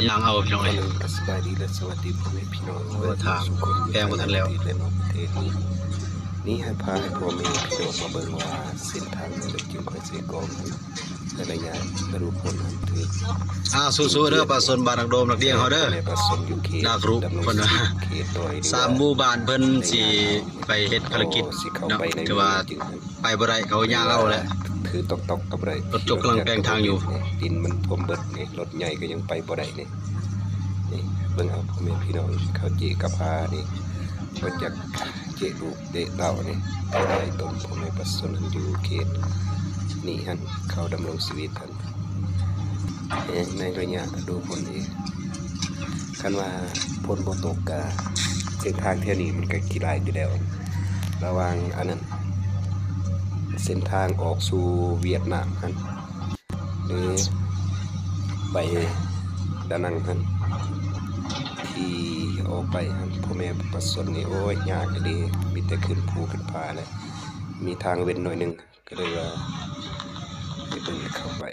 มันยังเอาพี่น้องเลย สบายดีและสวัสดีพ่อแม่พี่น้อง ทางแพงกว่าทันแล้ว นี่ให้พาให้พ่อแม่พี่น้องมาเบิ่งว่าเส้นทางเด็กจึงค่อยเสียกองแต่ละอย่างมาดูผลถือสู้ๆเด้อปลาสนบ้านนักโดมนักเดี้ยงเฮาเด้อ ในปลาสนอยู่เขต นักรุกเพิ่นว่า เขตโดย 3หมู่บ้านเพิ่นสิไปเฮ็ดภารกิจเนาะแต่ว่าไปบ่ได้เขาย่างเอาแหละ ถือตกกับไร รถจกกำลังแปลงทางอยู่ ดินมันท่วมเบิดนี่รถใหญ่ก็ยังไปบ่ได้นี่เบิ่งเอาพ่อแม่พี่น้องเขาเจกับพานี่ก็จากเจลูกเดะเต่านี่ได้ต้นพ่อแม่ปลาสนอยู่เขตนี่ฮั่นเขาดำรงชีวิตท่านในระยะดูผลนี้คันว่าผลบ่ตกกะเส้นทางเที่ยวนี้มันก็ขี้ลายอยู่แล้วระวังอันนั้นเส้นทางออกสู่เวียดนามฮั่นหรือไปดานังฮั่นที่ออกไปฮั่นพ่อแม่ประสนนี่โอ้ยยากดีมีแต่ขึ้นภูขึ้นผาเลยมีทางเว้นหน่อยนึงก็เลยว่าไปเบิ่งเข้าไป